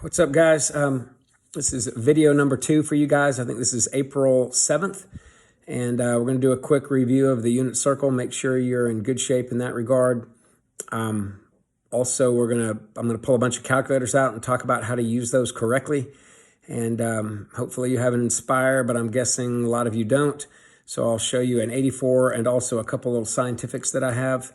What's up, guys? This is video number 2 for you guys. I think this is April 7th, and we're going to do a quick review of the unit circle. Make sure you're in good shape in that regard. Also, I'm going to pull a bunch of calculators out and talk about how to use those correctly. And hopefully you have an Inspire, but I'm guessing a lot of you don't. So I'll show you an 84 and also a couple little scientifics that I have.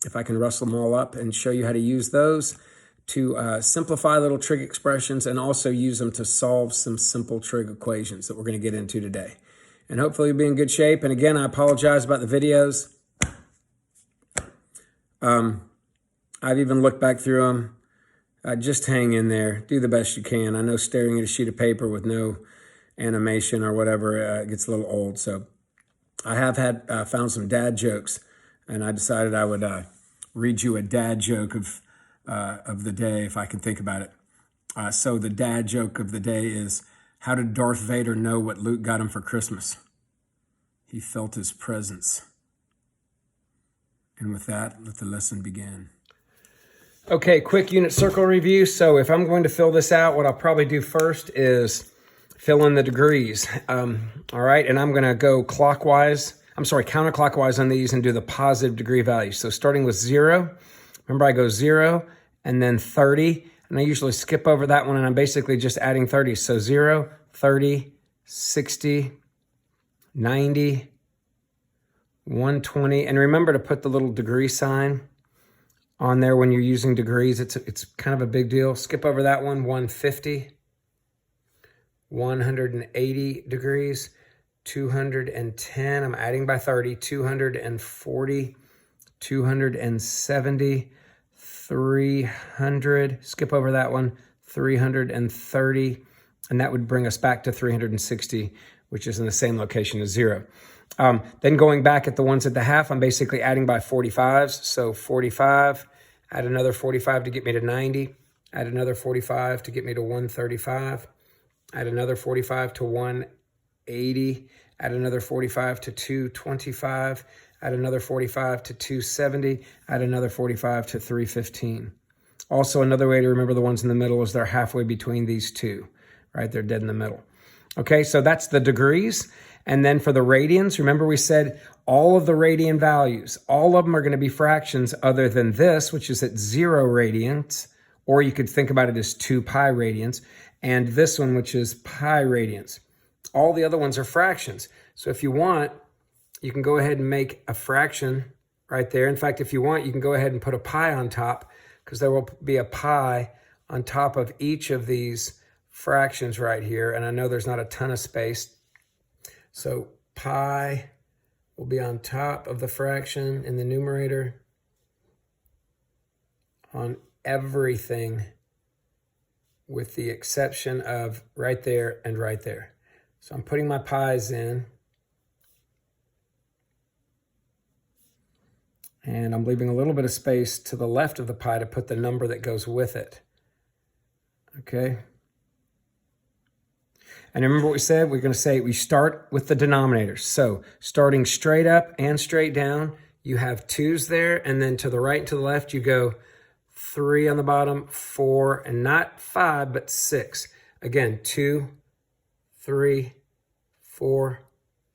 If I can rustle them all up and show you how to use those to simplify little trig expressions and also use them to solve some simple trig equations that we're going to get into today. And hopefully you'll be in good shape. And again, I apologize about the videos. I've even looked back through them. Just hang in there. Do the best you can. I know staring at a sheet of paper with no animation or whatever gets a little old. So I have found some dad jokes, and I decided I would read you a dad joke of the day if I can think about it. So the dad joke of the day is, how did Darth Vader know what Luke got him for Christmas? He felt his presence. And with that, let the lesson begin. Okay, quick unit circle review. So if I'm going to fill this out, what I'll probably do first is fill in the degrees. All right, and I'm going to go counterclockwise on these and do the positive degree values. So starting with 0, remember I go 0 and then 30, and I usually skip over that one, and I'm basically just adding 30. So 0, 30, 60, 90, 120, and remember to put the little degree sign on there when you're using degrees. It's kind of a big deal. Skip over that one. 150, 180 degrees, 210, I'm adding by 30, 240, 270, 300, skip over that one, 330, and that would bring us back to 360, which is in the same location as 0. Then going back at the ones at the half, I'm basically adding by 45s. So 45, add another 45 to get me to 90, add another 45 to get me to 135, add another 45 to 180, add another 45 to 225, add another 45 to 270, add another 45 to 315. Also, another way to remember the ones in the middle is they're halfway between these two, right? They're dead in the middle. Okay, so that's the degrees. And then for the radians, remember we said all of the radian values, all of them are going to be fractions other than this, which is at 0 radians, or you could think about it as 2 pi radians, and this one, which is pi radians. All the other ones are fractions. So if you want, you can go ahead and make a fraction right there. In fact, if you want, you can go ahead and put a pi on top, because there will be a pi on top of each of these fractions right here. And I know there's not a ton of space. So pi will be on top of the fraction in the numerator on everything with the exception of right there and right there. So I'm putting my pi's in. And I'm leaving a little bit of space to the left of the pi to put the number that goes with it. Okay. And remember what we said? We're going to say we start with the denominators. So starting straight up and straight down, you have 2's there. And then to the right and to the left, you go 3 on the bottom, 4, and not 5, but 6. Again, 2, 3, 4,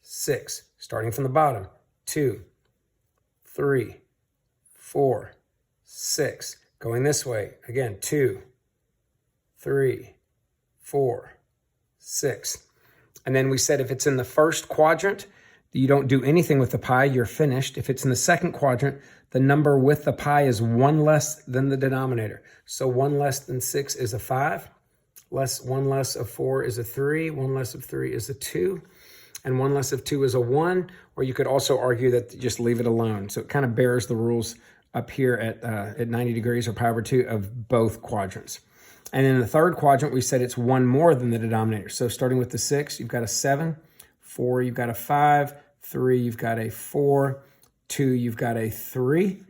6. Starting from the bottom, 2, 3, 4, 6. Going this way, again, 2, 3, 4, 6. And then we said if it's in the first quadrant, you don't do anything with the pi, you're finished. If it's in the second quadrant, the number with the pi is 1 less than the denominator. So 1 less than 6 is a 5, 1 less of 4 is a 3, 1 less of 3 is a 2, and 1 less of 2 is a 1, or you could also argue that just leave it alone. So it kind of bears the rules up here at 90 degrees or pi over 2 of both quadrants. And in the third quadrant, we said it's 1 more than the denominator. So starting with the 6, you've got a 7, 4, you've got a 5, 3, you've got a 4, 2, you've got a 3.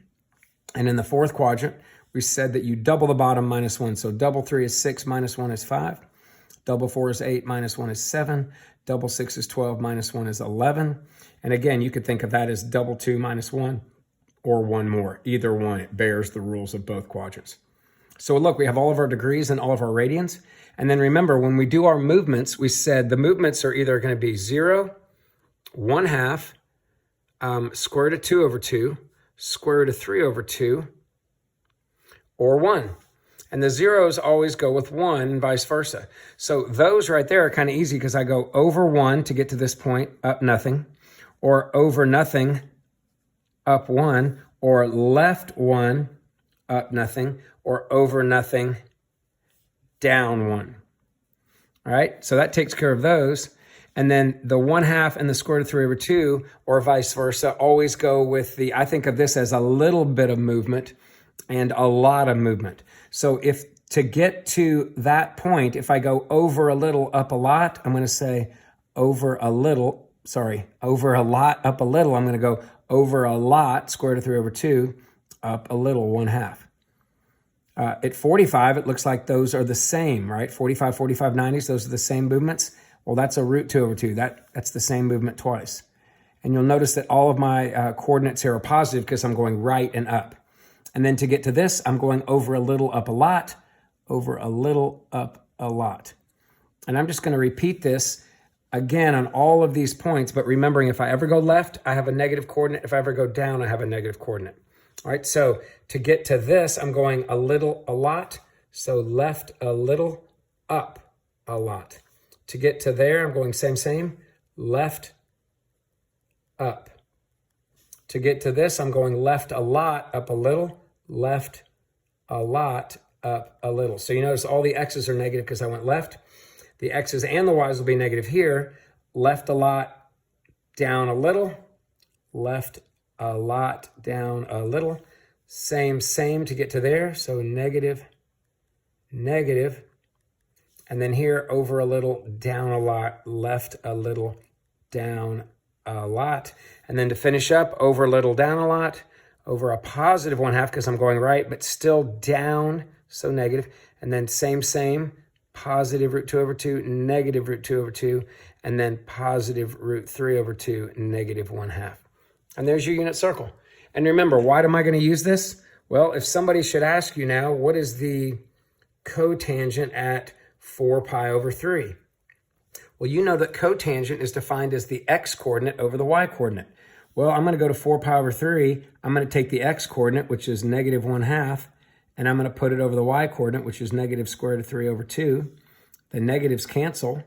And in the fourth quadrant, we said that you double the bottom minus 1. So double 3 is 6, minus 1 is 5. Double 4 is 8, minus 1 is 7. Double 6 is 12, minus 1 is 11. And again, you could think of that as double 2 minus 1 or 1 more. Either one, it bears the rules of both quadrants. So look, we have all of our degrees and all of our radians. And then remember, when we do our movements, we said the movements are either going to be 0, 1/2, square root of 2 over 2, square root of 3 over 2, or 1. And the zeros always go with 1 and vice versa. So those right there are kind of easy because I go over 1 to get to this point, up nothing, or over nothing, up 1, or left 1, up nothing, or over nothing, down 1. All right, so that takes care of those. And then the 1/2 and the square root of 3 over 2, or vice versa, always go with the, I think of this as a little bit of movement and a lot of movement. So if to get to that point, if I go over a little, up a lot, I'm going to say over a little, over a lot, up a little. I'm going to go over a lot, square root of 3 over 2, up a little, 1/2. At 45, it looks like those are the same, right? 45, 45, 90s, those are the same movements. Well, that's a root 2 over 2. That's the same movement twice. And you'll notice that all of my coordinates here are positive because I'm going right and up. And then to get to this, I'm going over a little, up a lot, over a little, up a lot. And I'm just going to repeat this again on all of these points, but remembering if I ever go left, I have a negative coordinate. If I ever go down, I have a negative coordinate. All right, so to get to this, I'm going a little, a lot. So left a little, up a lot. To get to there, I'm going same, left, up. To get to this, I'm going left a lot, up a little, left a lot, up a little. So you notice all the x's are negative because I went left. The x's and the y's will be negative here. Left a lot, down a little, left a lot, down a little. Same to get to there. So negative, negative. And then here, over a little, down a lot, left a little, down a lot. And then to finish up, over a little, down a lot, over a positive 1/2 because I'm going right, but still down, so negative. And then same, positive root 2 over 2, negative root 2 over 2, and then positive root 3 over 2, negative 1/2. And there's your unit circle. And remember, why am I going to use this? Well, if somebody should ask you now, what is the cotangent at 4 pi over 3? Well, you know that cotangent is defined as the x coordinate over the y coordinate. Well, I'm going to go to 4 pi over 3. I'm going to take the x coordinate, which is negative 1/2, and I'm going to put it over the y coordinate, which is negative square root of 3 over 2. The negatives cancel.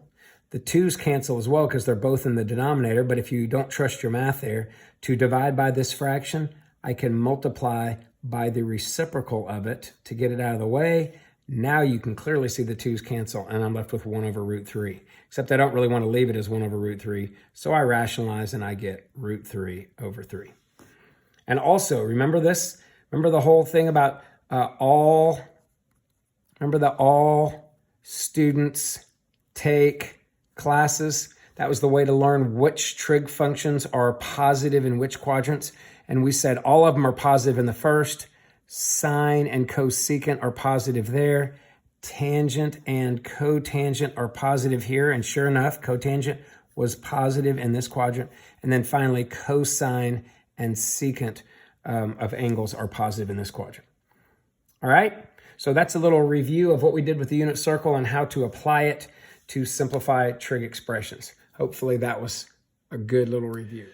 The 2's cancel as well because they're both in the denominator, but if you don't trust your math there, to divide by this fraction, I can multiply by the reciprocal of it to get it out of the way. Now you can clearly see the 2's cancel, and I'm left with 1 over root 3. Except I don't really want to leave it as 1 over root 3, so I rationalize and I get root 3 over 3. And also, remember this? Remember the whole thing about remember that all students take classes? That was the way to learn which trig functions are positive in which quadrants. And we said all of them are positive in the first. Sine and cosecant are positive there. Tangent and cotangent are positive here. And sure enough, cotangent was positive in this quadrant. And then finally, cosine and secant of angles are positive in this quadrant. All right? So that's a little review of what we did with the unit circle and how to apply it to simplify trig expressions. Hopefully that was a good little review.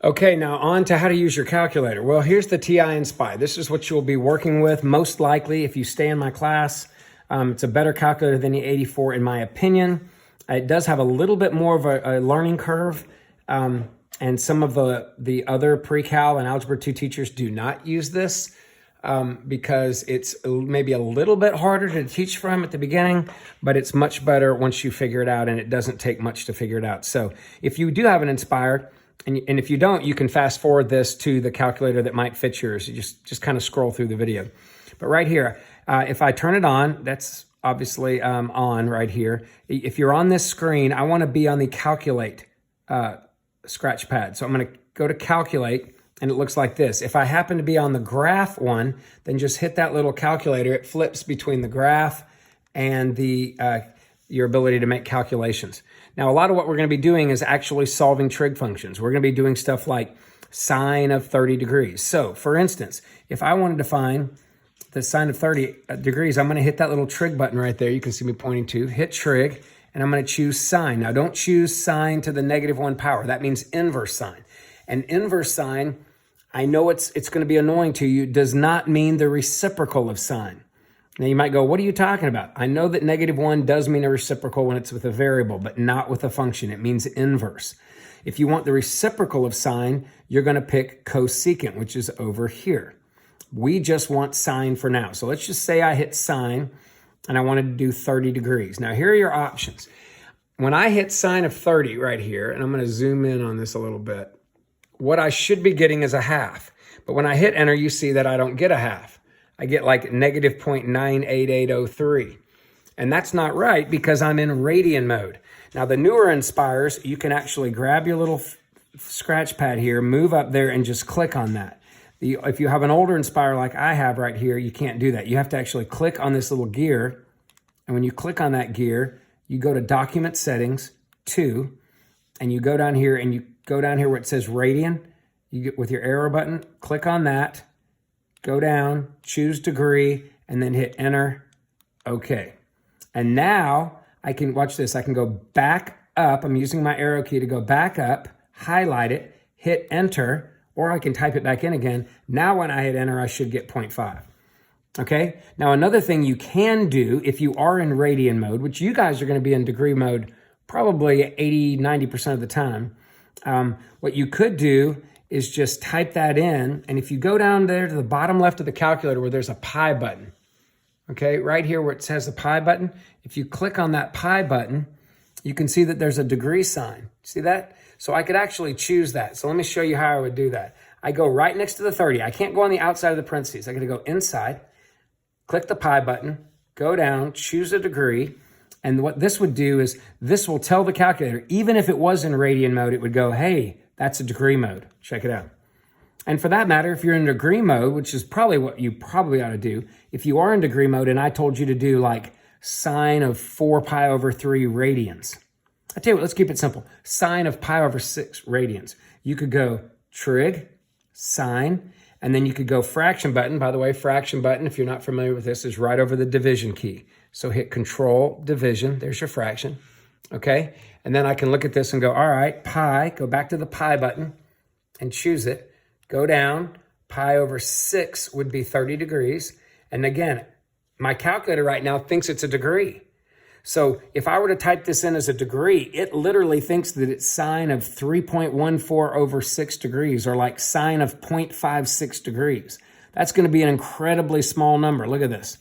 Okay, now on to how to use your calculator. Well, here's the TI and SPI. This is what you'll be working with most likely if you stay in my class. It's a better calculator than the 84 in my opinion. It does have a little bit more of a learning curve, and some of the other pre-cal and Algebra 2 teachers do not use this because it's maybe a little bit harder to teach from at the beginning, but it's much better once you figure it out, and it doesn't take much to figure it out. So if you do have an Inspired, and if you don't, you can fast forward this to the calculator that might fit yours. You just kind of scroll through the video. But right here, if I turn it on, that's obviously on right here. If you're on this screen, I want to be on the calculate scratch pad. So I'm going to go to calculate, and it looks like this. If I happen to be on the graph one, then just hit that little calculator. It flips between the graph and your ability to make calculations. Now, a lot of what we're going to be doing is actually solving trig functions. We're going to be doing stuff like sine of 30 degrees. So, for instance, if I wanted to find the sine of 30 degrees, I'm going to hit that little trig button right there. You can see me pointing to. Hit trig, and I'm going to choose sine. Now, don't choose sine to the -1 power. That means inverse sine. And inverse sine, I know it's going to be annoying to you, does not mean the reciprocal of sine. Now, you might go, what are you talking about? I know that -1 does mean a reciprocal when it's with a variable, but not with a function. It means inverse. If you want the reciprocal of sine, you're going to pick cosecant, which is over here. We just want sine for now. So let's just say I hit sine and I wanted to do 30 degrees. Now, here are your options. When I hit sine of 30 right here, and I'm going to zoom in on this a little bit, what I should be getting is a half. But when I hit enter, you see that I don't get a half. I get like -0.98803. And that's not right because I'm in radian mode. Now, the newer Inspires, you can actually grab your little scratch pad here, move up there, and just click on that. If you have an older Inspire like I have right here, you can't do that. You have to actually click on this little gear. And when you click on that gear, you go to Document Settings, 2, and you go down here where it says radian. You get with your arrow button, click on that, go down, choose degree, and then hit enter. Okay. And now I can, watch this, I can go back up. I'm using my arrow key to go back up, highlight it, hit enter, or I can type it back in again. Now when I hit enter, I should get 0.5. Okay? Now another thing you can do if you are in radian mode, which you guys are going to be in degree mode probably 80, 90% of the time, what you could do is just type that in, and if you go down there to the bottom left of the calculator where there's a pi button, okay, right here where it says the pi button, if you click on that pi button, you can see that there's a degree sign. See that? So I could actually choose that. So let me show you how I would do that. I go right next to the 30. I can't go on the outside of the parentheses. I got to go inside, click the pi button, go down, choose a degree, and what this would do is this will tell the calculator, even if it was in radian mode, it would go, hey, that's a degree mode. Check it out. And for that matter, if you're in degree mode, which is probably what you probably ought to do, if you are in degree mode and I told you to do like sine of 4 pi over 3 radians. I tell you what, let's keep it simple. Sine of pi over 6 radians. You could go trig, sine, and then you could go fraction button. By the way, fraction button, if you're not familiar with this, is right over the division key. So hit control, division, there's your fraction, okay? And then I can look at this and go, all right, pi, go back to the pi button and choose it. Go down, pi over 6 would be 30 degrees. And again, my calculator right now thinks it's a degree. So if I were to type this in as a degree, it literally thinks that it's sine of 3.14 over 6 degrees, or like sine of 0.56 degrees. That's going to be an incredibly small number. Look at this.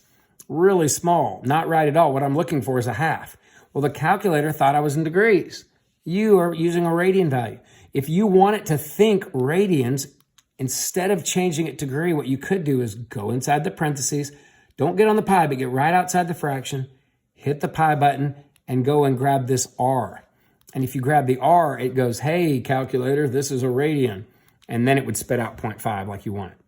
Really small. Not right at all. What I'm looking for is a half. Well, the calculator thought I was in degrees. You are using a radian value. If you want it to think radians, instead of changing it to degree, what you could do is go inside the parentheses. Don't get on the pi, but get right outside the fraction. Hit the pi button and go and grab this R. And if you grab the R, it goes, hey, calculator, this is a radian. And then it would spit out 0.5 like you want it.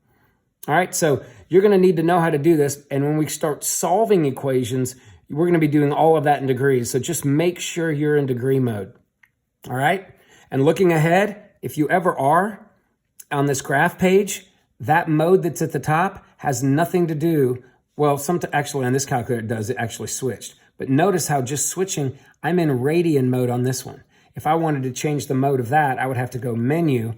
All right, so you're going to need to know how to do this. And when we start solving equations, we're going to be doing all of that in degrees. So just make sure you're in degree mode. All right? And looking ahead, if you ever are on this graph page, that mode that's at the top has nothing to do, well, actually on this calculator it does, it actually switched. But notice how just switching, I'm in radian mode on this one. If I wanted to change the mode of that, I would have to go menu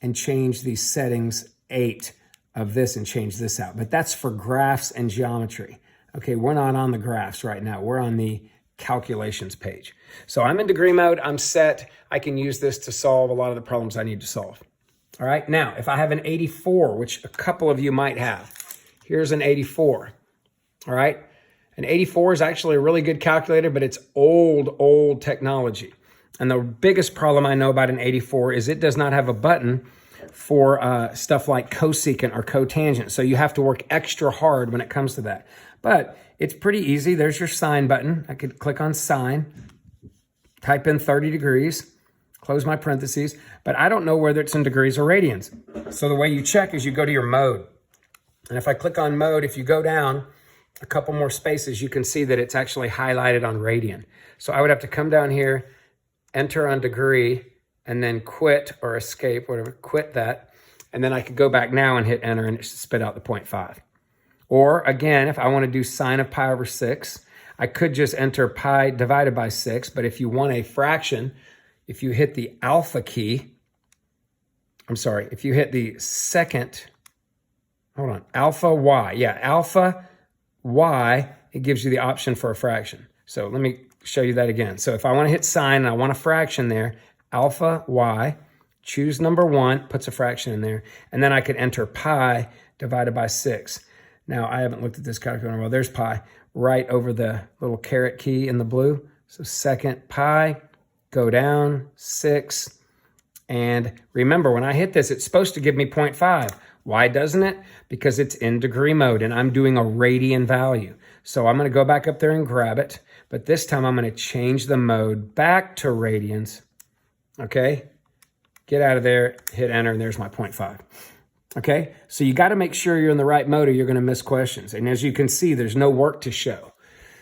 and change these settings 8 of this and change this out. But that's for graphs and geometry. Okay, we're not on the graphs right now. We're on the calculations page. So I'm in degree mode. I'm set. I can use this to solve a lot of the problems I need to solve. All right, now if I have an 84, which a couple of you might have, here's an 84. All right, an 84 is actually a really good calculator, but it's old technology. And the biggest problem I know about an 84 is it does not have a button for stuff like cosecant or cotangent. So you have to work extra hard when it comes to that. But it's pretty easy. There's your sine button. I could click on sine, type in 30 degrees, close my parentheses, but I don't know whether it's in degrees or radians. So the way you check is you go to your mode. And if I click on mode, if you go down a couple more spaces, you can see that it's actually highlighted on radian. So I would have to come down here, enter on degree, and then quit or escape, whatever, quit that. And then I could go back now and hit enter and it should spit out the 0.5. Or again, if I want to do sine of pi over 6, I could just enter pi divided by 6. But if you want a fraction, if you hit the alpha key, if you hit the second, alpha y. Yeah, alpha y, it gives you the option for a fraction. So let me show you that again. So if I want to hit sine and I want a fraction there, alpha y, choose number 1, puts a fraction in there, and then I could enter pi divided by 6. Now, I haven't looked at this calculator in a while. There's pi right over the little caret key in the blue. So second pi, go down, 6. And remember, when I hit this, it's supposed to give me 0.5. Why doesn't it? Because it's in degree mode, and I'm doing a radian value. So I'm going to go back up there and grab it. But this time, I'm going to change the mode back to radians. Okay? Get out of there, hit enter, and there's my 0.5. Okay? So you got to make sure you're in the right mode or you're going to miss questions. And as you can see, there's no work to show.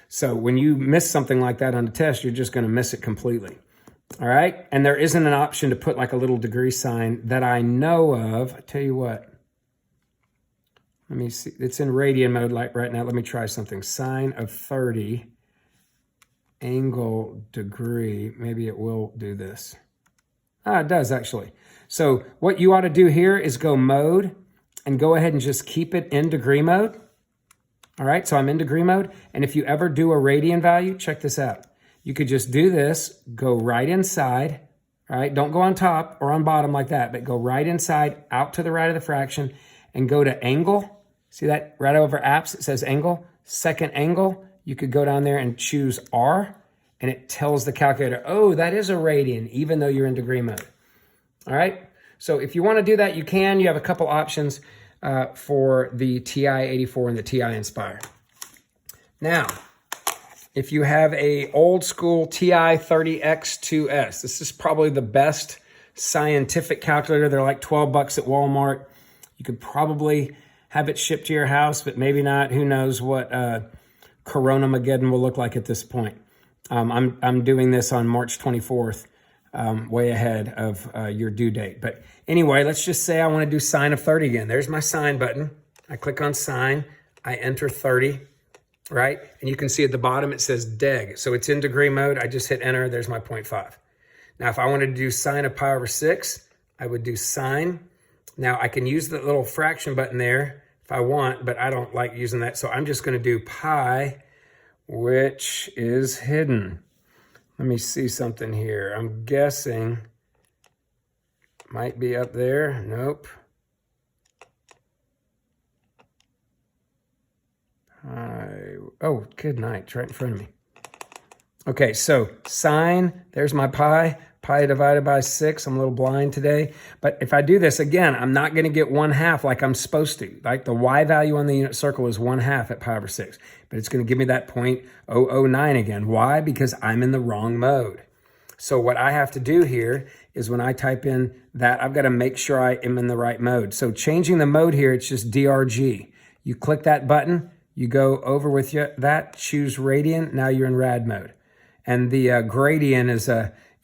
So when you miss something like that on a test, you're just going to miss it completely. All right? And there isn't an option to put like a little degree sign that I know of. I tell you what. Let me see. It's in radian mode like right now. Let me try something. Sine of 30, angle degree. Maybe it will do this. Ah, it does actually. So what you ought to do here is go mode and go ahead and just keep it in degree mode. All right, so I'm in degree mode. And if you ever do a radian value, check this out. You could just do this, go right inside, all right? Don't go on top or on bottom like that, but go right inside, out to the right of the fraction, and go to angle. See that right over apps, it says angle. Second angle, you could go down there and choose R, and it tells the calculator, oh, that is a radian, even though you're in degree mode. All right, so if you want to do that, you can. You have a couple options for the TI-84 and the TI-Nspire. Now, if you have a old school TI-30X2S, this is probably the best scientific calculator. They're like 12 bucks at Walmart. You could probably have it shipped to your house, but maybe not. Who knows what Corona-mageddon will look like at this point. I'm doing this on March 24th. Way ahead of your due date. But anyway, let's just say I want to do sine of 30 again. There's my sine button. I click on sine. I enter 30, right? And you can see at the bottom it says deg. So it's in degree mode. I just hit enter. There's my 0.5. Now, if I wanted to do sine of pi over 6, I would do sine. Now, I can use the little fraction button there if I want, but I don't like using that. So I'm just going to do pi, which is hidden. Let me see something here. I'm guessing might be up there. Nope. Oh, good night. It's right in front of me. Okay, so sine, there's my pi. Pi divided by 6. I'm a little blind today. But if I do this again, I'm not going to get 1/2 like I'm supposed to. Like the y value on the unit circle is 1/2 at pi over 6. But it's going to give me that 0.009 again. Why? Because I'm in the wrong mode. So what I have to do here is when I type in that, I've got to make sure I am in the right mode. So changing the mode here, it's just DRG. You click that button, you go over with that, choose radian. Now you're in rad mode. And the gradient is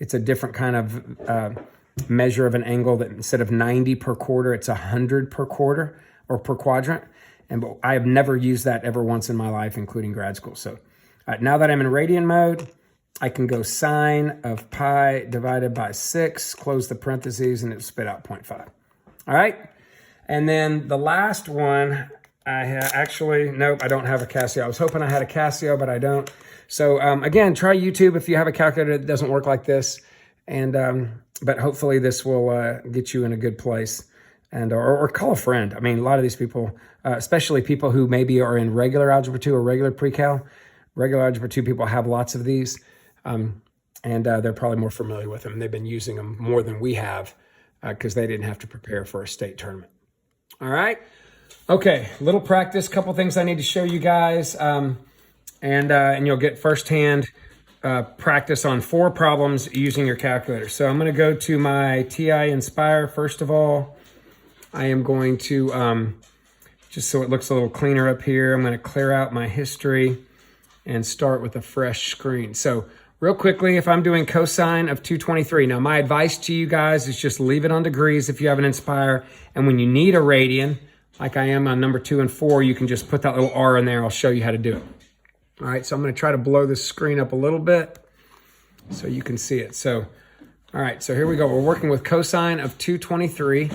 it's a different kind of measure of an angle that instead of 90 per quarter, it's 100 per quarter or per quadrant. And I have never used that ever once in my life, including grad school. So now that I'm in radian mode, I can go sine of pi divided by 6, close the parentheses, and it spit out 0.5. All right. And then the last one, nope, I don't have a Casio. I was hoping I had a Casio, but I don't. So again, try YouTube if you have a calculator that doesn't work like this. And but hopefully this will get you in a good place. And or call a friend. I mean, a lot of these people, especially people who maybe are in regular Algebra 2 or regular pre-cal, regular Algebra 2 people have lots of these. And they're probably more familiar with them. They've been using them more than we have because they didn't have to prepare for a state tournament. All right. Okay, little practice, couple things I need to show you guys. And you'll get firsthand practice on 4 problems using your calculator. So I'm going to go to my TI-Nspire first of all. I am going to, just so it looks a little cleaner up here, I'm going to clear out my history and start with a fresh screen. So real quickly, if I'm doing cosine of 223, now my advice to you guys is just leave it on degrees if you have an Nspire. And when you need a radian, like I am on number 2 and 4, you can just put that little R in there. I'll show you how to do it. All right, so I'm going to try to blow this screen up a little bit so you can see it. So, all right, so here we go. We're working with cosine of 223.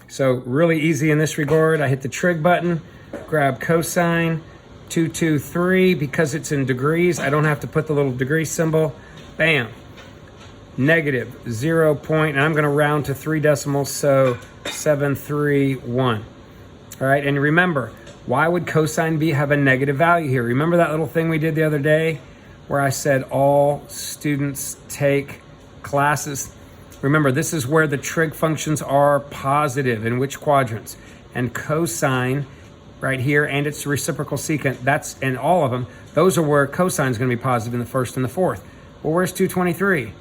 So really easy in this regard. I hit the trig button, grab cosine 223. Because it's in degrees, I don't have to put the little degree symbol. Bam. Negative 0. And I'm going to round to 3 decimals, so 731. All right, and remember, why would cosine B have a negative value here? Remember that little thing we did the other day where I said all students take classes? Remember, this is where the trig functions are positive. In which quadrants? And cosine right here, and its reciprocal secant, that's in all of them. Those are where cosine is going to be positive in the first and the fourth. Well, where's 223?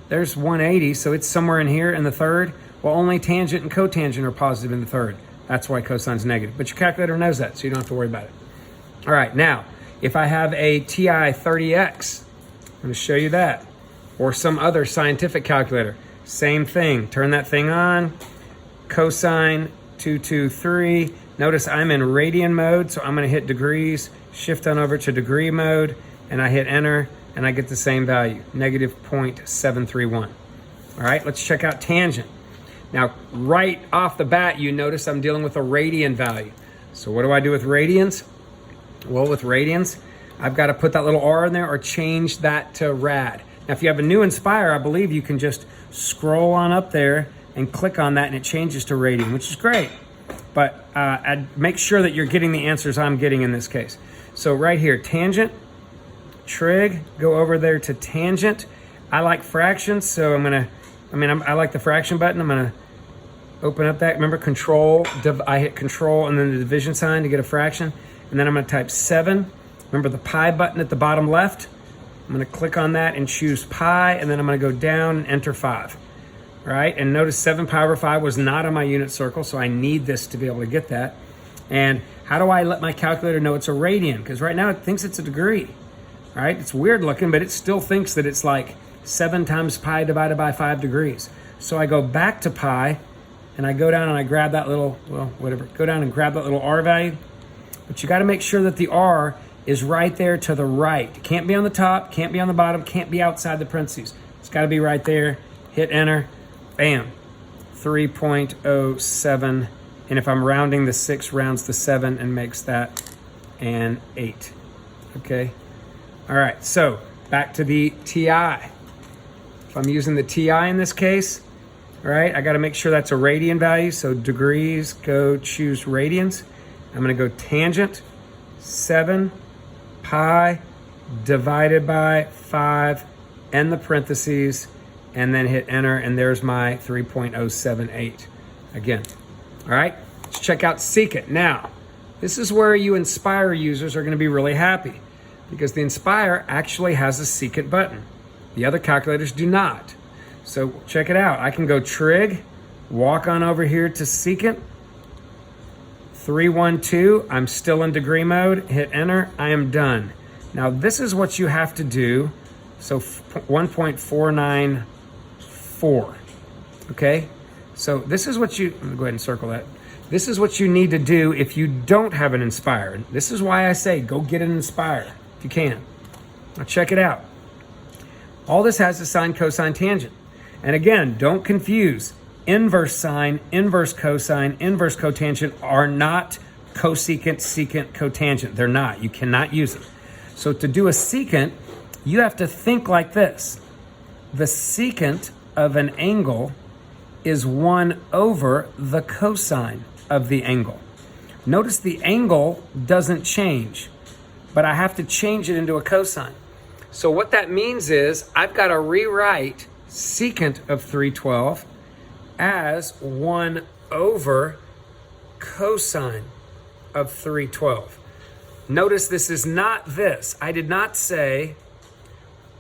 There's 180, so it's somewhere in here in the third. Well, only tangent and cotangent are positive in the third. That's why cosine's negative. But your calculator knows that, so you don't have to worry about it. All right, now, if I have a TI 30X, I'm going to show you that, or some other scientific calculator. Same thing. Turn that thing on. Cosine 223. Notice I'm in radian mode, so I'm going to hit degrees, shift on over to degree mode, and I hit enter, and I get the same value, negative 0.731. All right, let's check out tangent. Now, right off the bat, you notice I'm dealing with a radian value. So what do I do with radians? Well, with radians, I've got to put that little R in there or change that to rad. Now, if you have a new Inspire, I believe you can just scroll on up there and click on that and it changes to radian, which is great. But I'd make sure that you're getting the answers I'm getting in this case. So right here, tangent, trig, go over there to tangent. I like fractions, so I like the fraction button. I'm gonna open up that. Remember, control, I hit control and then the division sign to get a fraction. And then I'm gonna type 7. Remember the pi button at the bottom left? I'm gonna click on that and choose pi, and then I'm gonna go down and enter 5. All right, and notice 7 pi over 5 was not on my unit circle, so I need this to be able to get that. And how do I let my calculator know it's a radian? Because right now it thinks it's a degree, right? It's weird looking, but it still thinks that it's like 7 times pi divided by 5 degrees. So I go back to pi, and I go down and I grab that little, well, whatever, go down and grab that little R value. But you gotta make sure that the R is right there to the right. It can't be on the top, can't be on the bottom, can't be outside the parentheses. It's gotta be right there. Hit enter, bam, 3.07. And if I'm rounding, the 6 rounds the 7 and makes that an 8, okay? All right, so back to the TI. If I'm using the TI in this case, all right, I gotta make sure that's a radian value, so degrees, go choose radians. I'm gonna go tangent, 7 pi divided by 5, and the parentheses, and then hit enter, and there's my 3.078 again. All right, let's check out secant. Now, this is where you Inspire users are gonna be really happy because the Inspire actually has a secant button. The other calculators do not. So check it out. I can go trig, walk on over here to secant, 312, I'm still in degree mode, hit enter, I am done. Now this is what you have to do, so 1.494, okay? So this is what you, I'm gonna go ahead and circle that. This is what you need to do if you don't have an Inspire. This is why I say go get an Inspire, if you can. Now check it out. All this has is sine, cosine, tangent. And again, don't confuse. Inverse sine, inverse cosine, inverse cotangent are not cosecant, secant, cotangent. They're not. You cannot use them. So to do a secant, you have to think like this. The secant of an angle is 1 over the cosine of the angle. Notice the angle doesn't change, but I have to change it into a cosine. So what that means is I've got to rewrite secant of 312 as 1 over cosine of 312. Notice this is not this. I did not say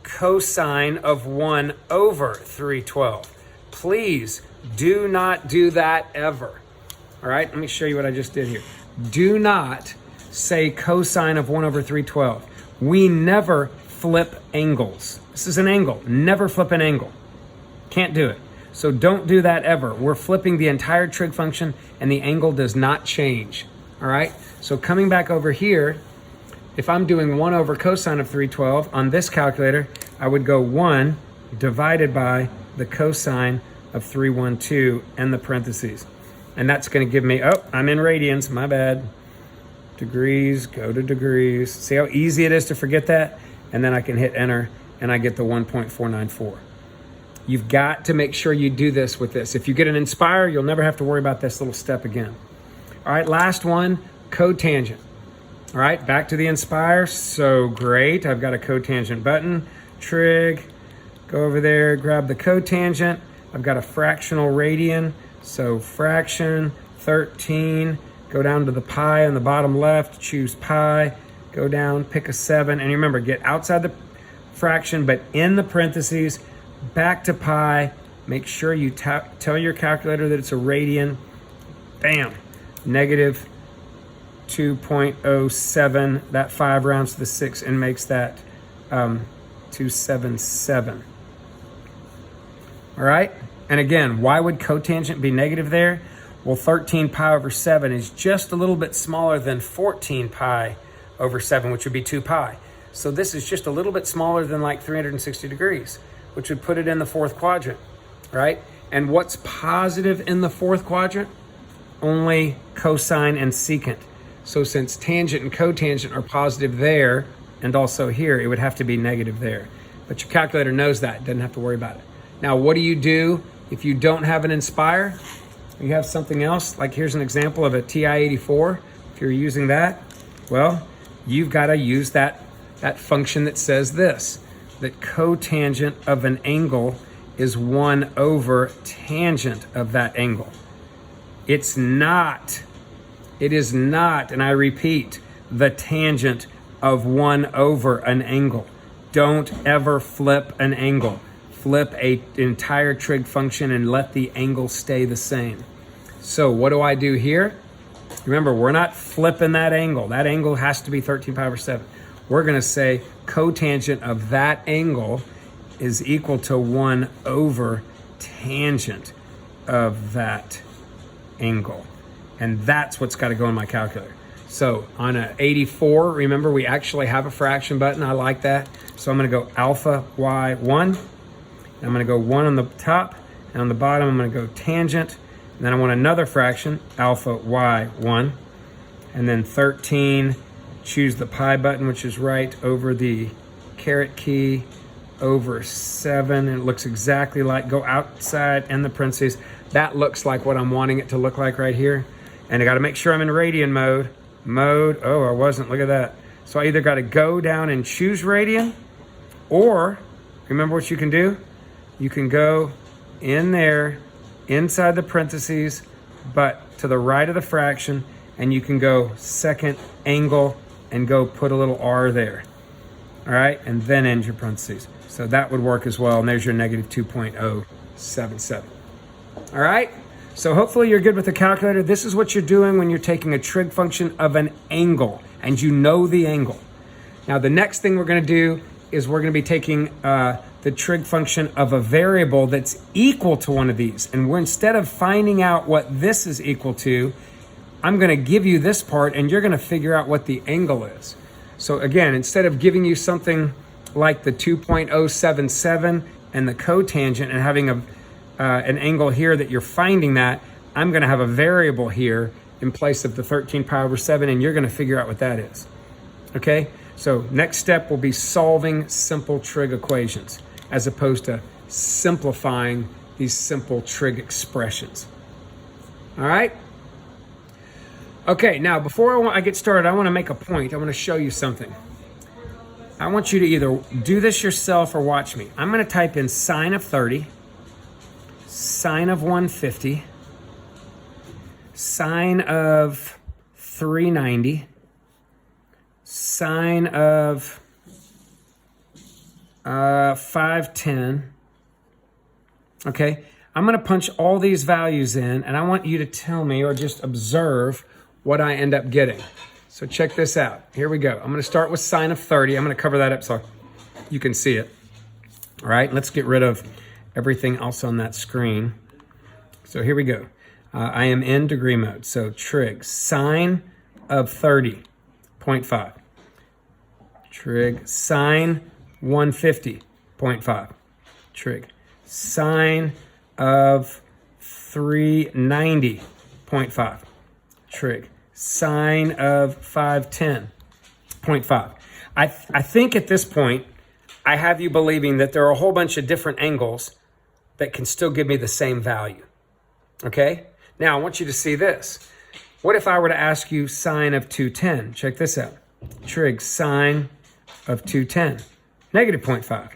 cosine of 1 over 312. Please do not do that ever. All right, let me show you what I just did here. Do not say cosine of 1 over 312. We never flip angles. This is an angle. Never flip an angle. Can't do it. So don't do that ever. We're flipping the entire trig function and the angle does not change. All right, so coming back over here, if I'm doing 1 over cosine of 312 on this calculator, I would go 1 divided by the cosine of 312 and the parentheses. And that's going to give me, oh, I'm in radians, my bad. Degrees, go to degrees. See how easy it is to forget that? And then I can hit enter and I get the 1.494. You've got to make sure you do this with this. If you get an Inspire, you'll never have to worry about this little step again. All right, last one, cotangent. All right, back to the Inspire. So great, I've got a cotangent button. Trig, go over there, grab the cotangent. I've got a fractional radian. So fraction, 13, go down to the pi on the bottom left, choose pi, go down, pick a 7. And remember, get outside the fraction, but in the parentheses, back to pi. Make sure you tell your calculator that it's a radian. Bam. Negative 2.07. That 5 rounds to the 6 and makes that 277. All right. And again, why would cotangent be negative there? Well, 13 pi over 7 is just a little bit smaller than 14 pi over 7, which would be 2 pi. So this is just a little bit smaller than like 360 degrees, which would put it in the 4th quadrant, right? And what's positive in the 4th quadrant? Only cosine and secant. So since tangent and cotangent are positive there and also here, it would have to be negative there. But your calculator knows that, doesn't have to worry about it. Now, what do you do if you don't have an Inspire? You have something else, like here's an example of a TI-84. If you're using that, well, you've got to use that function that says this, that cotangent of an angle is 1 over tangent of that angle. It is not, and I repeat, the tangent of 1 over an angle. Don't ever flip an angle. Flip an entire trig function and let the angle stay the same. So what do I do here? Remember, we're not flipping that angle. That angle has to be 13 pi over 7. We're going to say cotangent of that angle is equal to 1 over tangent of that angle. And that's what's got to go in my calculator. So on an 84, remember, we actually have a fraction button. I like that. So I'm going to go alpha y1. I'm going to go 1 on the top, and on the bottom I'm going to go tangent. And then I want another fraction, alpha y1. And then 13, choose the pi button, which is right over the caret key, over 7. And it looks exactly like, go outside and the parentheses. That looks like what I'm wanting it to look like right here. And I got to make sure I'm in radian mode. Oh, I wasn't, look at that. So I either got to go down and choose radian, or remember what you can do? You can go in there, inside the parentheses, but to the right of the fraction, and you can go second angle and go put a little r there. All right, and then end your parentheses. So that would work as well, and there's your negative 2.077. All right, so hopefully you're good with the calculator. This is what you're doing when you're taking a trig function of an angle, and you know the angle. Now the next thing we're going to do is we're going to be taking the trig function of a variable that's equal to one of these. And we're, instead of finding out what this is equal to, I'm going to give you this part and you're going to figure out what the angle is. So again, instead of giving you something like the 2.077 and the cotangent and having an angle here that you're finding that, I'm going to have a variable here in place of the 13 pi over 7, and you're going to figure out what that is. Okay? So next step will be solving simple trig equations as opposed to simplifying these simple trig expressions. All right? Okay, now before I get started, I want to make a point. I want to show you something. I want you to either do this yourself or watch me. I'm going to type in sine of 30, sine of 150, sine of 390, sine of 510. Okay, I'm going to punch all these values in, and I want you to tell me or just observe what I end up getting. So check this out. Here we go. I'm going to start with sine of 30. I'm going to cover that up so you can see it. All right, let's get rid of everything else on that screen. So here we go. I am in degree mode. So trig, sine of 30.5. Trig, sine 150.5. Trig, sine of 390.5. Trig, sine of 510.5. I think at this point, I have you believing that there are a whole bunch of different angles that can still give me the same value. Okay? Now, I want you to see this. What if I were to ask you sine of 210? Check this out. Trig, sine of 210, negative 0.5.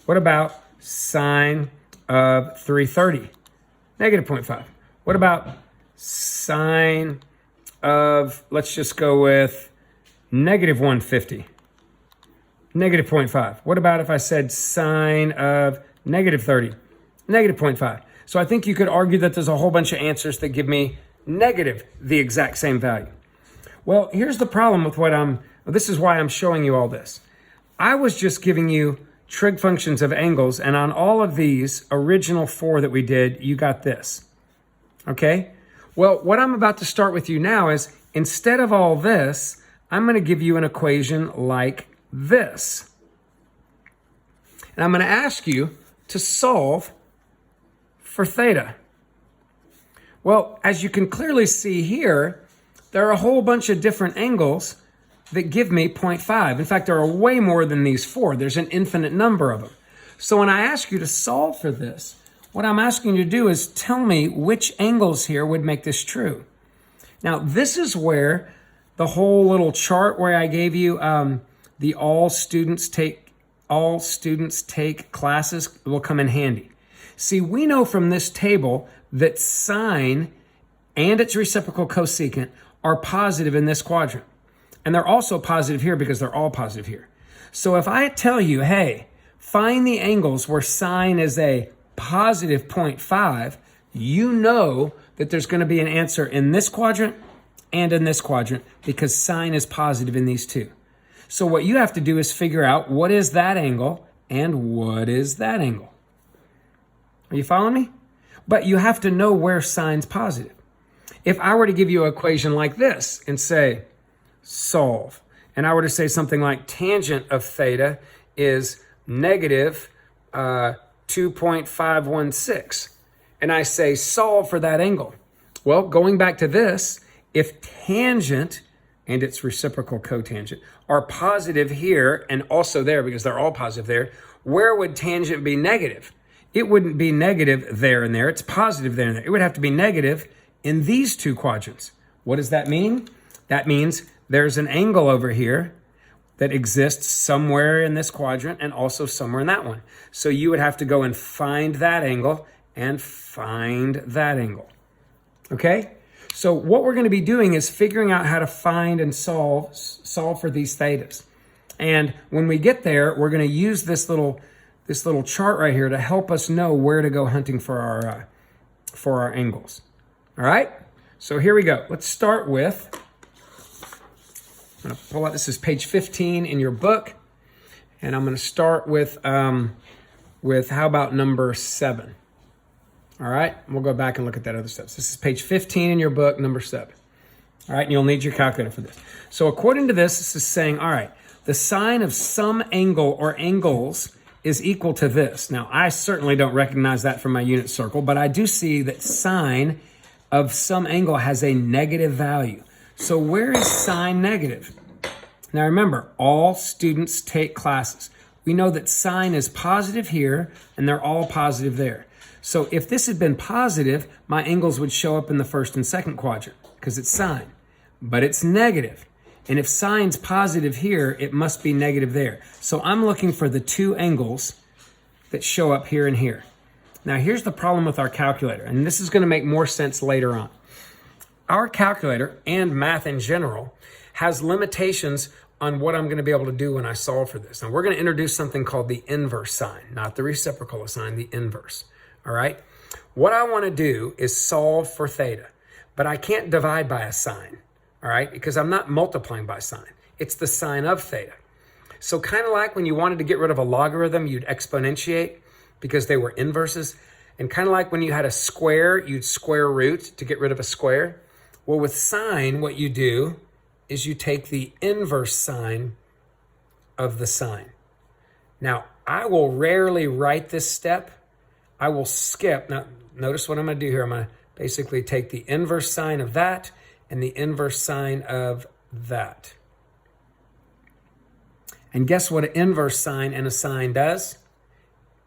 What about sine of 330? Negative 0.5. What about sine of, let's just go with negative 150? Negative 0.5. What about if I said sine of negative 30? Negative 0.5. So I think you could argue that there's a whole bunch of answers that give me negative the exact same value. Well, here's the problem with this is why I'm showing you all this. I was just giving you trig functions of angles, and on all of these original 4 that we did, you got this. Okay? Well, what I'm about to start with you now is, instead of all this, I'm going to give you an equation like this. And I'm going to ask you to solve for theta. Well, as you can clearly see here, there are a whole bunch of different angles that give me 0.5. In fact, there are way more than these 4. There's an infinite number of them. So when I ask you to solve for this, what I'm asking you to do is tell me which angles here would make this true. Now, this is where the whole little chart where I gave you the all students take classes will come in handy. See, we know from this table that sine and its reciprocal cosecant are positive in this quadrant. And they're also positive here because they're all positive here. So if I tell you, hey, find the angles where sine is a positive 0.5, you know that there's going to be an answer in this quadrant and in this quadrant because sine is positive in these two. So what you have to do is figure out what is that angle and what is that angle. Are you following me? But you have to know where sine's positive. If I were to give you an equation like this and say, solve, and I were to say something like tangent of theta is negative 2.516, and I say solve for that angle. Well, going back to this, if tangent and its reciprocal cotangent are positive here and also there because they're all positive there, where would tangent be negative? It wouldn't be negative there and there. It's positive there and there. It would have to be negative in these two quadrants. What does that mean? That means there's an angle over here that exists somewhere in this quadrant and also somewhere in that one. So you would have to go and find that angle and find that angle. Okay? So what we're going to be doing is figuring out how to find and solve for these thetas. And when we get there, we're going to use this little chart right here to help us know where to go hunting for our angles. All right? So here we go. Let's start with, I'm going to pull out, this is page 15 in your book. And I'm going to start with how about number 7? All right? We'll go back and look at that other stuff. So this is page 15 in your book, number 7. All right? And you'll need your calculator for this. So according to this is saying, all right, the sine of some angle or angles is equal to this. Now, I certainly don't recognize that from my unit circle, but I do see that sine of some angle has a negative value. So where is sine negative? Now remember, all students take classes. We know that sine is positive here, and they're all positive there. So if this had been positive, my angles would show up in the first and second quadrant because it's sine, but it's negative. And if sine's positive here, it must be negative there. So I'm looking for the two angles that show up here and here. Now here's the problem with our calculator, and this is going to make more sense later on. Our calculator and math in general has limitations on what I'm going to be able to do when I solve for this. Now we're going to introduce something called the inverse sign, not the reciprocal sign, the inverse. All right? What I want to do is solve for theta, but I can't divide by a sign. All right, because I'm not multiplying by sine. It's the sine of theta. So kind of like when you wanted to get rid of a logarithm, you'd exponentiate. because they were inverses. And kind of like when you had a square, you'd square root to get rid of a square. Well, with sine, what you do is you take the inverse sine of the sine. Now, I will rarely write this step. I will skip. Now, notice what I'm going to do here. I'm going to basically take the inverse sine of that and the inverse sine of that. And guess what an inverse sine and a sine does?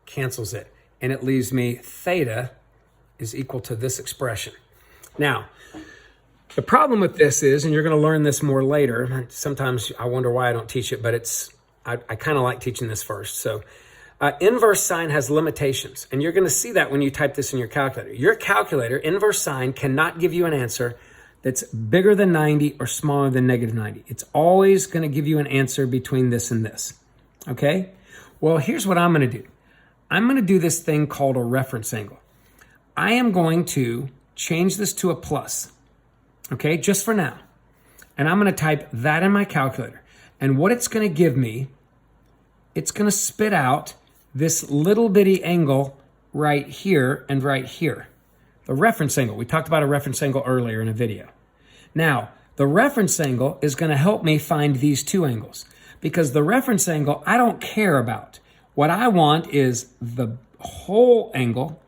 Cancels it. And it leaves me theta is equal to this expression. Now, the problem with this is, and you're going to learn this more later, sometimes I wonder why I don't teach it, but I kind of like teaching this first. So inverse sine has limitations, and you're going to see that when you type this in your calculator. Your calculator, inverse sine, cannot give you an answer that's bigger than 90 or smaller than negative 90. It's always going to give you an answer between this and this. Okay? Well, here's what I'm going to do. I'm going to do this thing called a reference angle. I am going to change this to a plus, okay, just for now. And I'm going to type that in my calculator. And what it's going to give me, it's going to spit out this little bitty angle right here and right here. The reference angle. We talked about a reference angle earlier in a video. Now, the reference angle is going to help me find these two angles, because the reference angle I don't care about. What I want is the whole angle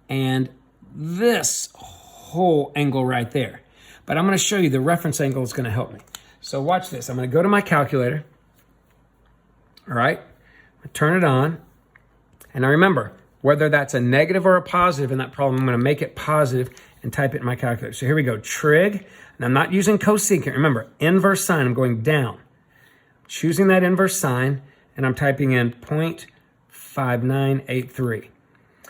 and this whole angle right there. But I'm going to show you the reference angle is going to help me. So watch this. I'm going to go to my calculator. All right. Turn it on. And I remember, whether that's a negative or a positive in that problem, I'm going to make it positive and type it in my calculator. So here we go. Trig. And I'm not using cosecant. Remember, inverse sine. I'm going down. Choosing that inverse sine. And I'm typing in 0.5983.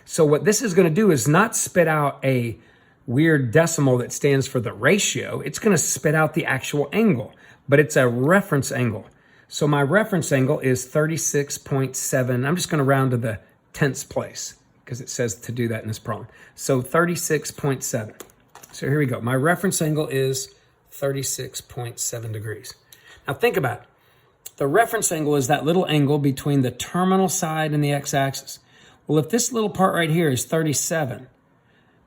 So what this is going to do is not spit out a weird decimal that stands for the ratio. It's going to spit out the actual angle, but it's a reference angle. So my reference angle is 36.7. I'm just going to round to the tenths place because it says to do that in this problem. So 36.7. So here we go. My reference angle is 36.7 degrees. Now think about it. The reference angle is that little angle between the terminal side and the x-axis. Well, if this little part right here is 37,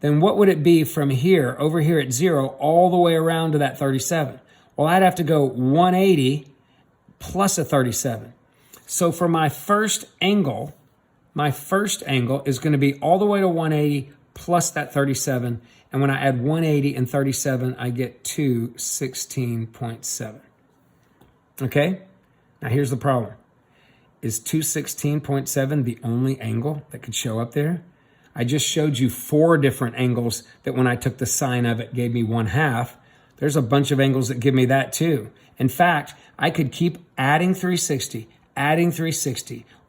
then what would it be from here, over here at 0, all the way around to that 37? Well, I'd have to go 180 plus a 37. So for my first angle is going to be all the way to 180 plus that 37. And when I add 180 and 37, I get 216.7. Okay? Now here's the problem. Is 216.7 the only angle that could show up there? I just showed you 4 different angles that when I took the sine of it gave me 1/2. There's a bunch of angles that give me that too. In fact, I could keep adding 360,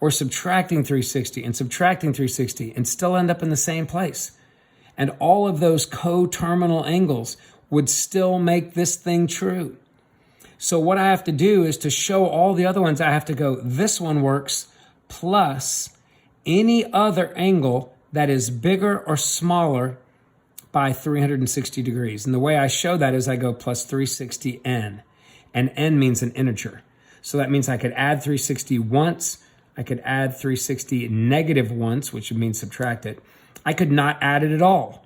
or subtracting 360 and subtracting 360 and still end up in the same place. And all of those co-terminal angles would still make this thing true. So what I have to do is to show all the other ones, I have to go, this one works plus any other angle that is bigger or smaller by 360 degrees. And the way I show that is I go plus 360n. And n means an integer. So that means I could add 360 once. I could add 360 negative once, which would mean subtract it. I could not add it at all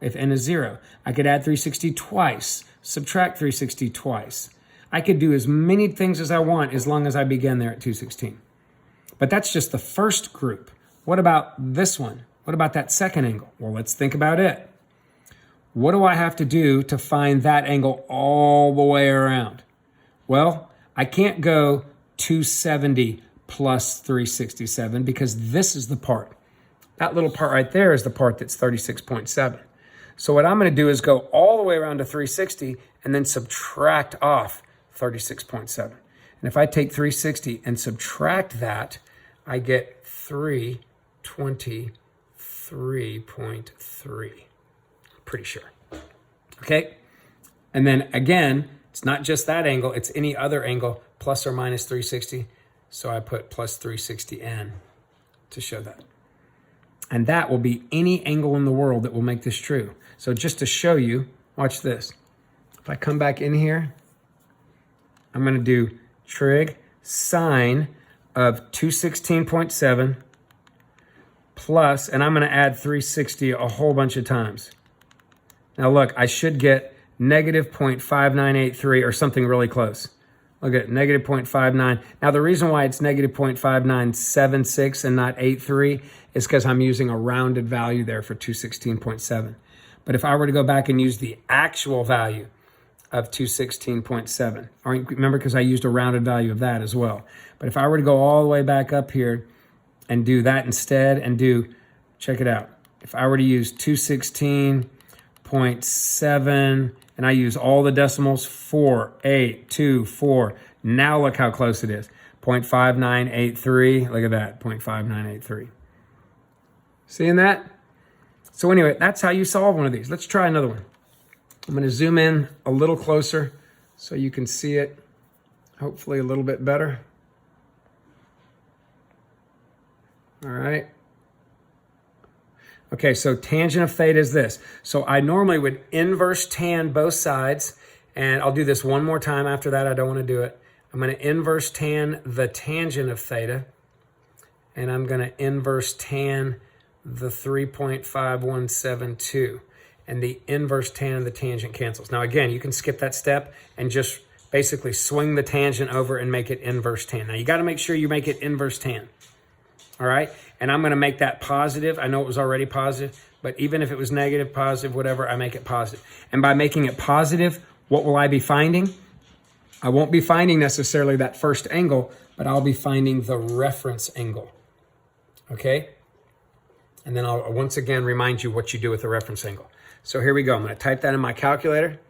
if n is 0. I could add 360 twice, subtract 360 twice. I could do as many things as I want as long as I begin there at 216. But that's just the first group. What about this one? What about that second angle? Well, let's think about it. What do I have to do to find that angle all the way around? Well, I can't go 270 plus 367 because this is the part. That little part right there is the part that's 36.7. So what I'm going to do is go all the way around to 360 and then subtract off 36.7. And if I take 360 and subtract that, I get 323.3. Pretty sure. Okay? And then again, it's not just that angle, it's any other angle plus or minus 360. So I put plus 360n to show that. And that will be any angle in the world that will make this true. So just to show you, watch this. If I come back in here, I'm going to do trig sine of 216.7 plus, and I'm going to add 360 a whole bunch of times. Now look, I should get negative 0.5983 or something really close. Look at negative 0.59. Now the reason why it's negative 0.5976 and not 83 is because I'm using a rounded value there for 216.7. But if I were to go back and use the actual value of 216.7, or remember, because I used a rounded value of that as well. But if I were to go all the way back up here and do that instead and do, check it out. If I were to use 216.7 and I use all the decimals, 4, 8, 2, 4. Now look how close it is. 0.5983, look at that, 0.5983. Seeing that? So anyway, that's how you solve one of these. Let's try another one. I'm going to zoom in a little closer so you can see it hopefully a little bit better. All right. Okay, so tangent of theta is this. So I normally would inverse tan both sides, and I'll do this one more time. After that, I don't want to do it. I'm going to inverse tan the tangent of theta, and I'm going to inverse tan the 3.5172, and the inverse tan of the tangent cancels. Now again, you can skip that step and just basically swing the tangent over and make it inverse tan. Now you got to make sure you make it inverse tan. All right, and I'm going to make that positive. I know it was already positive, but even if it was negative, positive, whatever, I make it positive. And by making it positive, what will I be finding? I won't be finding necessarily that first angle, but I'll be finding the reference angle. Okay? And then I'll once again remind you what you do with the reference angle. So here we go. I'm going to type that in my calculator.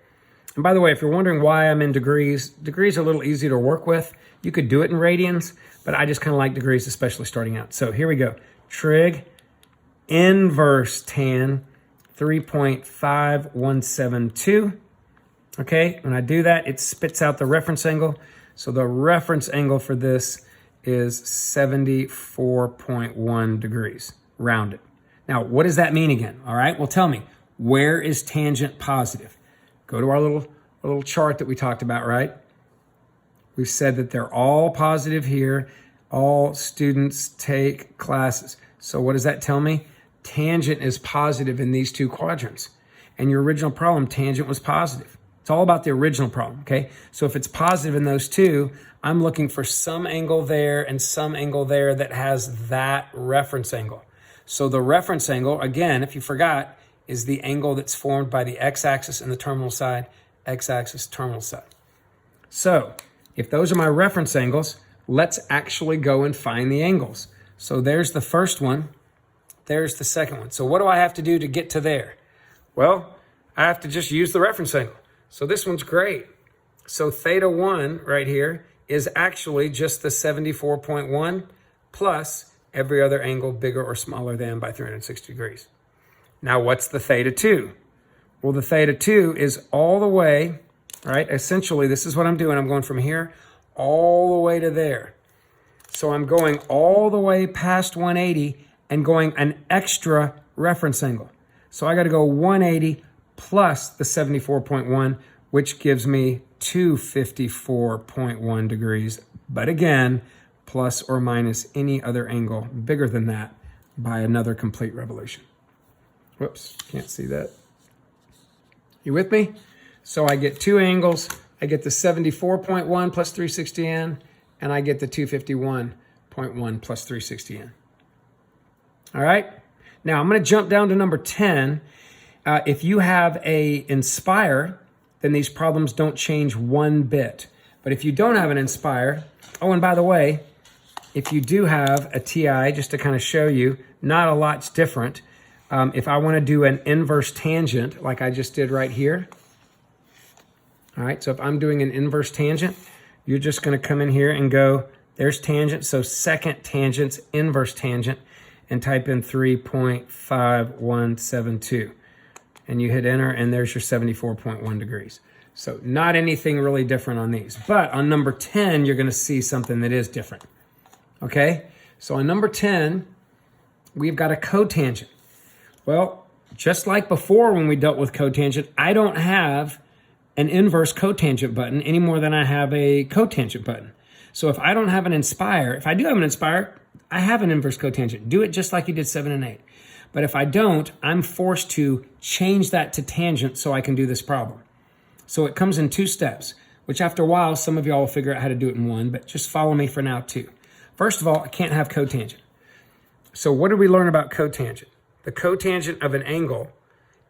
And by the way, if you're wondering why I'm in degrees, degrees are a little easier to work with. You could do it in radians, but I just kind of like degrees, especially starting out. So here we go. Trig inverse tan 3.5172. Okay, when I do that, it spits out the reference angle. So the reference angle for this is 74.1 degrees, rounded. Now, what does that mean again? All right, well, tell me, where is tangent positive? Go to our little chart that we talked about, right? We've said that they're all positive here. All students take classes. So what does that tell me? Tangent is positive in these two quadrants. And your original problem, tangent was positive. It's all about the original problem, okay? So if it's positive in those two, I'm looking for some angle there and some angle there that has that reference angle. So the reference angle, again, if you forgot, is the angle that's formed by the x-axis and the terminal side, x-axis, terminal side. So if those are my reference angles, let's actually go and find the angles. So there's the first one. There's the second one. So what do I have to do to get to there? Well, I have to just use the reference angle. So this one's great. So theta 1 right here is actually just the 74.1 plus every other angle bigger or smaller than by 360 degrees. Now what's the theta 2? Well, the theta 2 is all the way, right? Essentially, this is what I'm doing. I'm going from here all the way to there. So I'm going all the way past 180 and going an extra reference angle. So I got to go 180 plus the 74.1, which gives me 254.1 degrees. But again, plus or minus any other angle bigger than that by another complete revolution. Whoops, can't see that. You with me? So I get two angles. I get the 74.1 plus 360N, and I get the 251.1 plus 360N. All right? Now I'm going to jump down to number 10. If you have a Inspire, then these problems don't change one bit. But if you don't have an Inspire, oh, and by the way, if you do have a TI, just to kind of show you, not a lot's different. If I want to do an inverse tangent, like I just did right here, all right, so if I'm doing an inverse tangent, you're just going to come in here and go, there's tangent, so second tangent's inverse tangent, and type in 3.5172. And you hit enter, and there's your 74.1 degrees. So not anything really different on these. But on number 10, you're going to see something that is different. Okay? So on number 10, we've got a cotangent. Well, just like before when we dealt with cotangent, I don't have an inverse cotangent button any more than I have a cotangent button. So if I don't have an Inspire, if I do have an Inspire, I have an inverse cotangent. Do it just like you did 7 and 8. But if I don't, I'm forced to change that to tangent so I can do this problem. So it comes in 2 steps, which after a while, some of y'all will figure out how to do it in 1, but just follow me for now too. First of all, I can't have cotangent. So what did we learn about cotangent? The cotangent of an angle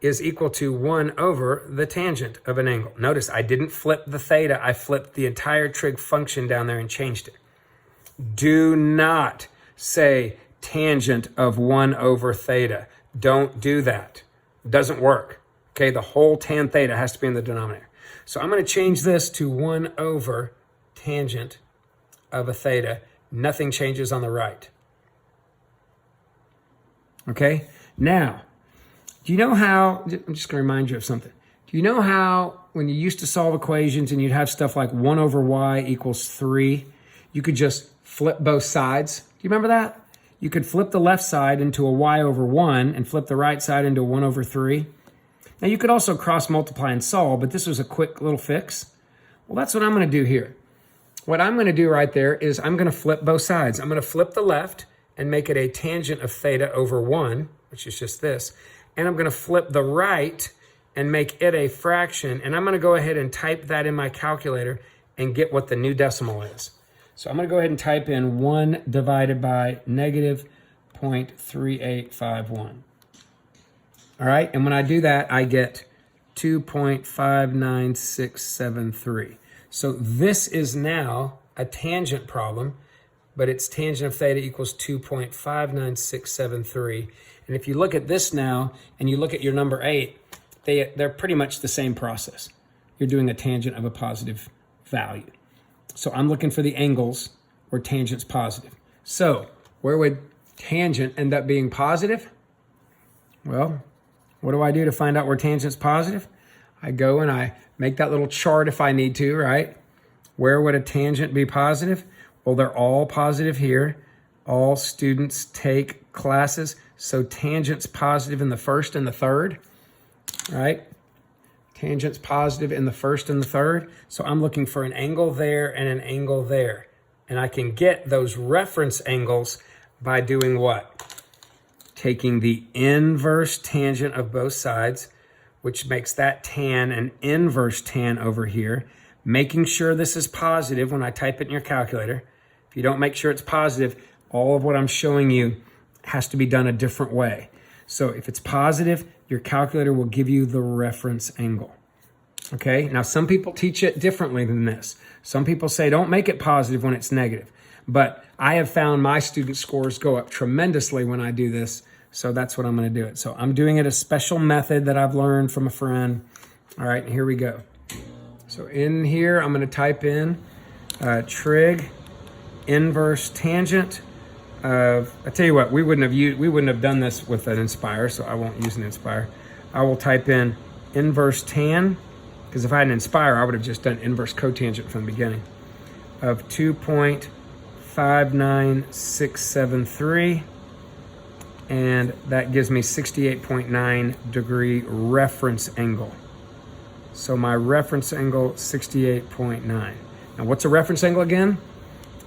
is equal to 1 over the tangent of an angle. Notice I didn't flip the theta, I flipped the entire trig function down there and changed it. Do not say tangent of 1 over theta. Don't do that. It doesn't work. Okay, the whole tan theta has to be in the denominator. So I'm going to change this to 1 over tangent of a theta. Nothing changes on the right. Okay, now, do you know how, I'm just going to remind you of something. Do you know how when you used to solve equations and you'd have stuff like 1 over y equals 3, you could just flip both sides? Do you remember that? You could flip the left side into a y over 1 and flip the right side into a 1 over 3. Now you could also cross multiply and solve, but this was a quick little fix. Well, that's what I'm going to do here. What I'm going to do right there is I'm going to flip both sides. I'm going to flip the left and make it a tangent of theta over 1, which is just this. And I'm going to flip the right and make it a fraction. And I'm going to go ahead and type that in my calculator and get what the new decimal is. So I'm going to go ahead and type in 1 divided by negative 0.3851. All right, and when I do that, I get 2.59673. So this is now a tangent problem, but its tangent of theta equals 2.59673. And if you look at this now, and you look at your number 8, they're pretty much the same process. You're doing a tangent of a positive value. So I'm looking for the angles where tangent's positive. So where would tangent end up being positive? Well, what do I do to find out where tangent's positive? I go and I make that little chart if I need to, right? Where would a tangent be positive? Well, they're all positive here. All students take classes. So tangent's positive in the first and the third, right? Tangent's positive in the first and the third. So I'm looking for an angle there and an angle there. And I can get those reference angles by doing what? Taking the inverse tangent of both sides, which makes that tan an inverse tan over here, making sure this is positive when I type it in your calculator. If you don't make sure it's positive, all of what I'm showing you has to be done a different way. So if it's positive, your calculator will give you the reference angle. Okay, now some people teach it differently than this. Some people say don't make it positive when it's negative. But I have found my student scores go up tremendously when I do this. So that's what I'm going to do it. So I'm doing it a special method that I've learned from a friend. All right, here we go. So in here, I'm going to type in trig inverse tangent of, I tell you what, we wouldn't have done this with an Inspire, so I won't use an Inspire. I will type in inverse tan, because if I had an Inspire, I would have just done inverse cotangent from the beginning, of 2.59673. And that gives me 68.9 degree reference angle. So my reference angle, 68.9. Now what's a reference angle again?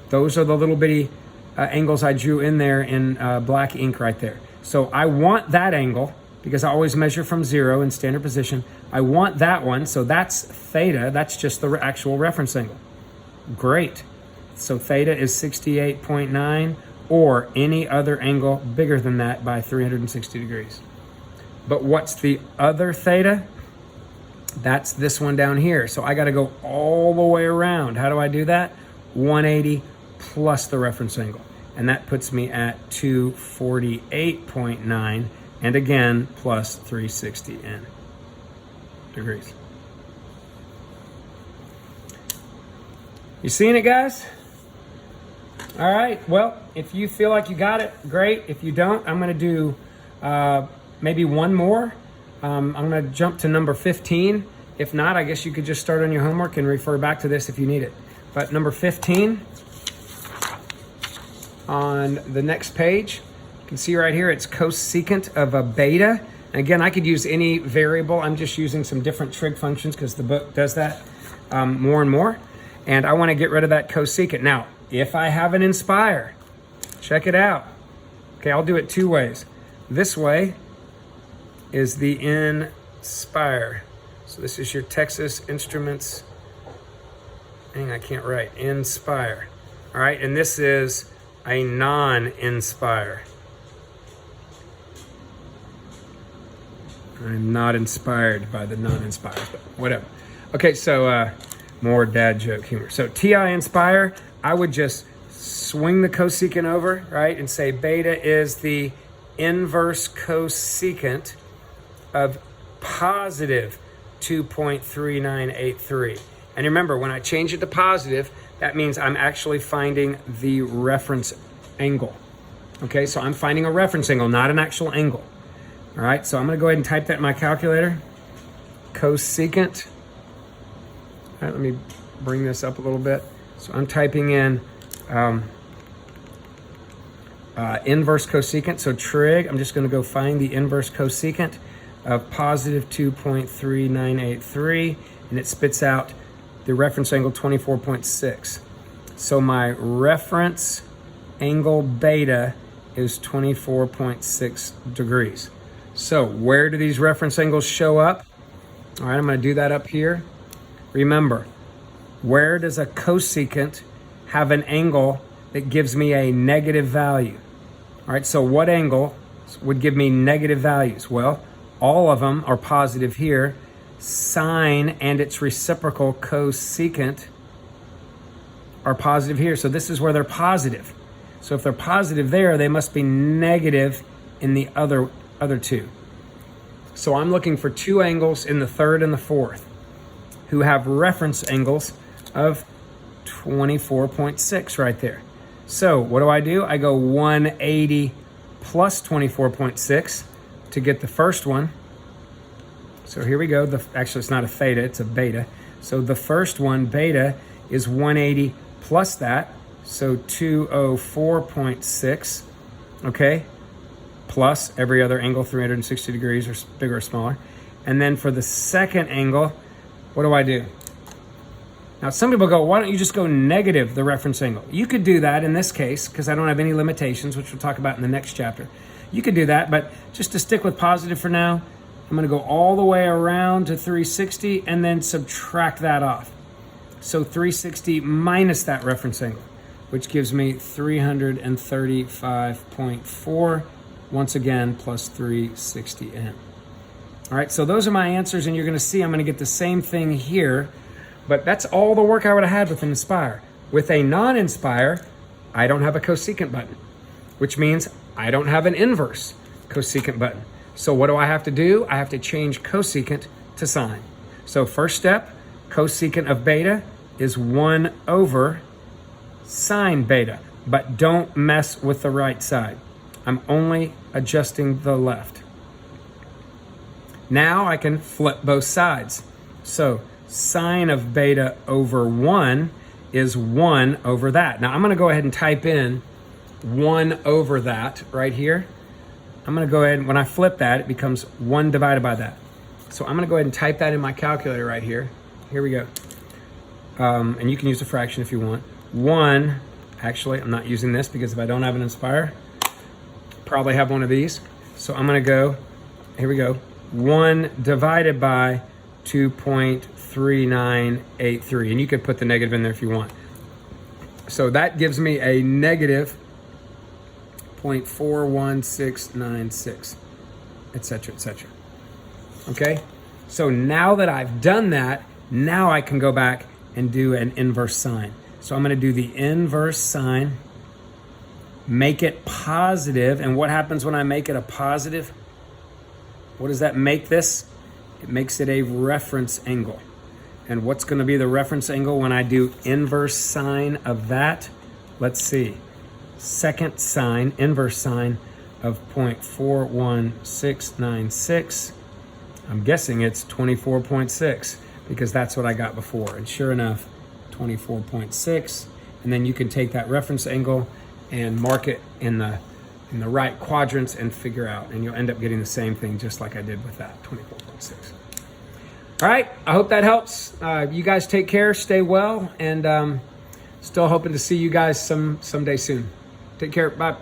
Those are the little bitty angles I drew in there in black ink right there. So I want that angle, because I always measure from 0 in standard position. I want that one, so that's theta, that's just the actual reference angle. Great. So theta is 68.9, or any other angle bigger than that by 360 degrees. But what's the other theta? That's this one down here. So I got to go all the way around. How do I do that? 180 plus the reference angle. And that puts me at 248.9, and again, plus 360 in degrees. You seeing it, guys? All right, well, if you feel like you got it, great. If you don't, I'm gonna do maybe one more. I'm gonna jump to number 15. If not, I guess you could just start on your homework and refer back to this if you need it. But number 15, on the next page, you can see right here, it's cosecant of a beta. And again, I could use any variable. I'm just using some different trig functions because the book does that more and more. And I wanna get rid of that cosecant. Now, if I have an Inspire, check Check it out. Okay, I'll do it two ways. This way is the Inspire. So this is your Texas Instruments. Dang, I can't write. Inspire. All right, and this is a non-Inspire. I'm not inspired by the non-Inspire, but whatever. Okay, so more dad joke humor. So TI Inspire, I would just swing the cosecant over, right, and say beta is the inverse cosecant of positive 2.3983. And remember, when I change it to positive, that means I'm actually finding the reference angle. Okay, so I'm finding a reference angle, not an actual angle. All right, so I'm gonna go ahead and type that in my calculator. Cosecant. All right, let me bring this up a little bit. So I'm typing in inverse cosecant. So trig, I'm just gonna go find the inverse cosecant of positive 2.3983, and it spits out the reference angle 24.6. So my reference angle beta is 24.6 degrees. So where do these reference angles show up? All right, I'm gonna do that up here. Remember, where does a cosecant have an angle that gives me a negative value? All right, so what angle would give me negative values? Well, all of them are positive here. Sine and its reciprocal cosecant are positive here. So this is where they're positive. So if they're positive there, they must be negative in the other two. So I'm looking for two angles in the third and the fourth who have reference angles of 24.6 right there. So what do? I go 180 plus 24.6 to get the first one. So here we go. Actually, it's not a theta, it's a beta. So the first one, beta, is 180 plus that. So 204.6, okay? Plus every other angle, 360 degrees, or bigger or smaller. And then for the second angle, what do? Now, some people go, why don't you just go negative the reference angle? You could do that in this case, because I don't have any limitations, which we'll talk about in the next chapter. You could do that, but just to stick with positive for now, I'm gonna go all the way around to 360 and then subtract that off. So 360 minus that reference angle, which gives me 335.4, once again, plus 360n. All right, so those are my answers, and you're gonna see I'm gonna get the same thing here, but that's all the work I would have had with an Inspire. With a non-Inspire, I don't have a cosecant button, which means I don't have an inverse cosecant button. So what do I have to do? I have to change cosecant to sine. So first step, cosecant of beta is 1 over sine beta, but don't mess with the right side. I'm only adjusting the left. Now I can flip both sides. So sine of beta over 1 is 1 over that. Now I'm gonna go ahead and type in 1 over that right here. I'm gonna go ahead and when I flip that, it becomes 1 divided by that. So I'm gonna go ahead and type that in my calculator right here. Here we go. And you can use a fraction if you want. 1, actually, I'm not using this because if I don't have an Inspire, probably have one of these. So I'm gonna go, here we go, 1 divided by 2.3983. And you could put the negative in there if you want. So that gives me a negative 0.41696, etc., etc. Okay? So now that I've done that, now I can go back and do an inverse sine. So I'm going to do the inverse sine, make it positive. And what happens when I make it a positive? What does that make this? It makes it a reference angle. And what's going to be the reference angle when I do inverse sine of that? Let's see. Second sine, inverse sine of 0.41696. I'm guessing it's 24.6 because that's what I got before. And sure enough, 24.6. And then you can take that reference angle and mark it in the right quadrants and figure out, and you'll end up getting the same thing just like I did with that, 24.6. All right, I hope that helps. You guys take care, stay well, and still hoping to see you guys someday soon. Take care. Bye.